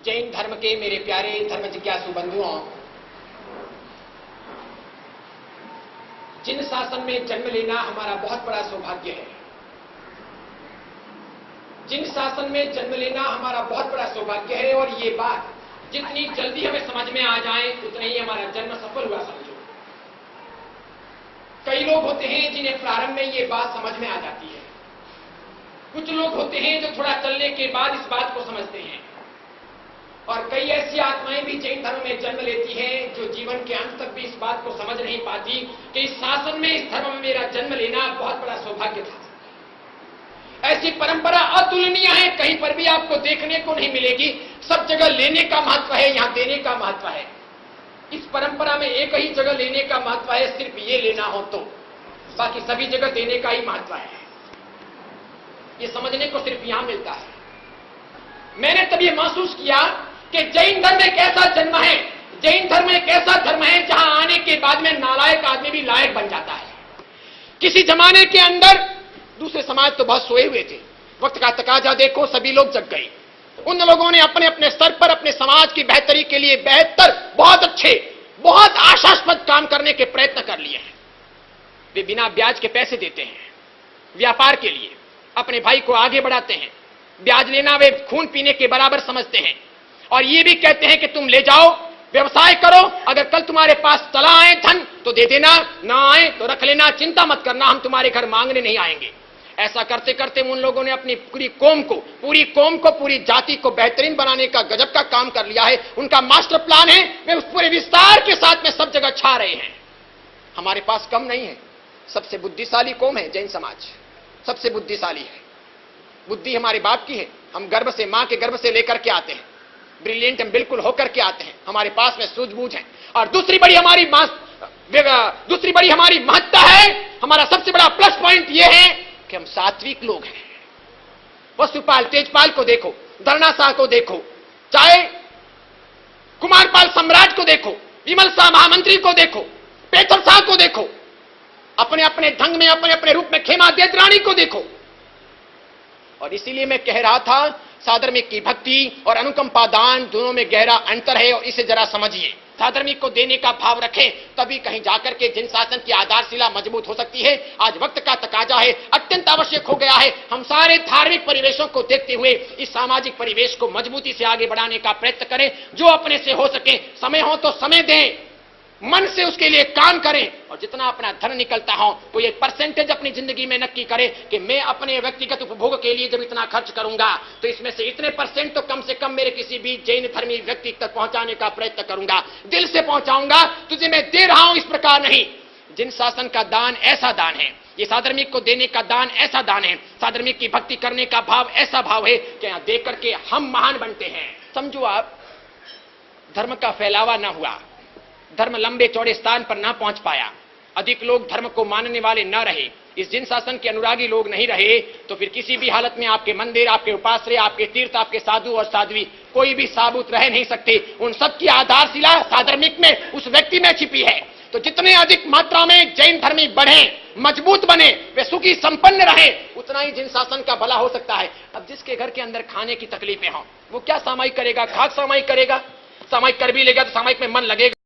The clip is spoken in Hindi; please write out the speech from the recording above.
जैन धर्म के मेरे प्यारे धर्म जिज्ञासु बंधुओं, जिन शासन में जन्म लेना हमारा बहुत बड़ा सौभाग्य है। जिन शासन में जन्म लेना हमारा बहुत बड़ा सौभाग्य है, और ये बात जितनी जल्दी हमें समझ में आ जाए उतना ही हमारा जन्म सफल हुआ समझो। कई लोग होते हैं जिन्हें प्रारंभ में ये बात समझ में आ जाती है। कुछ लोग होते हैं जो थोड़ा चलने के बाद इस बात को समझते हैं, और कई ऐसी आत्माएं भी जैन धर्म में जन्म लेती हैं जो जीवन के अंत तक भी इस बात को समझ नहीं पाती कि इस शासन में, इस धर्म में मेरा जन्म लेना बहुत बड़ा सौभाग्य था। ऐसी परंपरा अतुलनीय है, कहीं पर भी आपको देखने को नहीं मिलेगी। सब जगह लेने का महत्व है, यहां देने का महत्व है। इस परंपरा में एक ही जगह लेने का महत्व है, सिर्फ ये लेना हो तो, बाकी सभी जगह देने का ही महत्व है। ये समझने को सिर्फ यहां मिलता है। मैंने तब ये महसूस किया कि जैन धर्म एक ऐसा जन्म है, जैन धर्म एक ऐसा धर्म है जहां आने के बाद में नालायक आदमी भी लायक बन जाता है। किसी जमाने के अंदर दूसरे समाज तो बहुत सोए हुए थे, वक्त का तकाजा देखो, सभी लोग जग गए। उन लोगों ने अपने अपने स्तर पर अपने समाज की बेहतरी के लिए बेहतर, बहुत अच्छे, बहुत आशास्पद काम करने के प्रयत्न कर लिए हैं। वे बिना ब्याज के पैसे देते हैं व्यापार के लिए, अपने भाई को आगे बढ़ाते हैं। ब्याज लेना वे खून पीने के बराबर समझते हैं, और ये भी कहते हैं कि तुम ले जाओ, व्यवसाय करो, अगर कल तुम्हारे पास चला आए धन तो दे देना, ना आए तो रख लेना, चिंता मत करना, हम तुम्हारे घर मांगने नहीं आएंगे। ऐसा करते करते उन लोगों ने अपनी पूरी कौम को, पूरी जाति को बेहतरीन बनाने का गजब का काम कर लिया है। उनका मास्टर प्लान है, वे उस पूरे विस्तार के साथ में सब जगह छा रहे हैं। हमारे पास कम नहीं है, सबसे बुद्धिशाली कौम है जैन समाज, सबसे बुद्धिशाली है। बुद्धि हमारे बाप की है, हम गर्भ से, मां के गर्भ से लेकर के आते हैं, ब्रिलियंट हम बिल्कुल होकर के आते हैं। हमारे पास में सूझबूझ है। और दूसरी बड़ी हमारी महत्ता है, हमारा सबसे बड़ा प्लस पॉइंट यह है कि हम सात्विक लोग हैं। वसुपाल तेजपाल को देखो, धरना शाह को देखो, चाहे कुमारपाल सम्राट को देखो, विमल शाह महामंत्री को देखो, पेथर शाह को देखो, अपने अपने ढंग में, अपने अपने रूप में खेमा देवरानी को देखो। और इसीलिए मैं कह रहा था, साधर्मिक की भक्ति और अनुकंपा दान दोनों में गहरा अंतर है, और इसे जरा समझिए। साधर्मिक को देने का भाव रखें, तभी कहीं जाकर के जिन शासन की आधारशिला मजबूत हो सकती है। आज वक्त का तकाजा है, अत्यंत आवश्यक हो गया है, हम सारे धार्मिक परिवेशों को देखते हुए इस सामाजिक परिवेश को मजबूती से आगे बढ़ाने का प्रयत्न करें। जो अपने से हो सके, समय हो तो समय दें, मन से उसके लिए काम करें, और जितना अपना धन निकलता हो तो ये परसेंटेज अपनी जिंदगी में नक्की करें कि मैं अपने व्यक्तिगत उपभोग के लिए जब इतना खर्च करूंगा तो इसमें से इतने परसेंट तो कम से कम मेरे किसी भी जैन धर्मी व्यक्ति तक पहुंचाने का प्रयत्न करूंगा, दिल से पहुंचाऊंगा। तुझे मैं दे रहा हूं इस प्रकार नहीं। जिन शासन का दान ऐसा दान है, ये साधर्मिक को देने का दान ऐसा दान है, साधर्मिक की भक्ति करने का भाव ऐसा भाव है कि यहां देख करके हम महान बनते हैं। समझो आप, धर्म का फैलावा ना हुआ, धर्म लंबे चौड़े स्थान पर ना पहुंच पाया, अधिक लोग धर्म को मानने वाले न रहे, इस जिन शासन के अनुरागी लोग नहीं रहे, तो फिर किसी भी हालत में आपके मंदिर, आपके उपाश्रय, आपके तीर्थ, आपके साधु और साध्वी कोई भी साबुत रह नहीं सकते। उन सब की आधारशिला साधर्मिक में, उस व्यक्ति में छिपी है। तो जितने अधिक मात्रा में जैन धर्मी बढ़े, मजबूत बने, वे सुखी संपन्न रहे, उतना ही जिन शासन का भला हो सकता है। अब जिसके घर के अंदर खाने की तकलीफें हों, वो क्या सामायिक करेगा? खाक सामायिक करेगा? सामायिक कर भी लेगा तो सामायिक में मन लगेगा।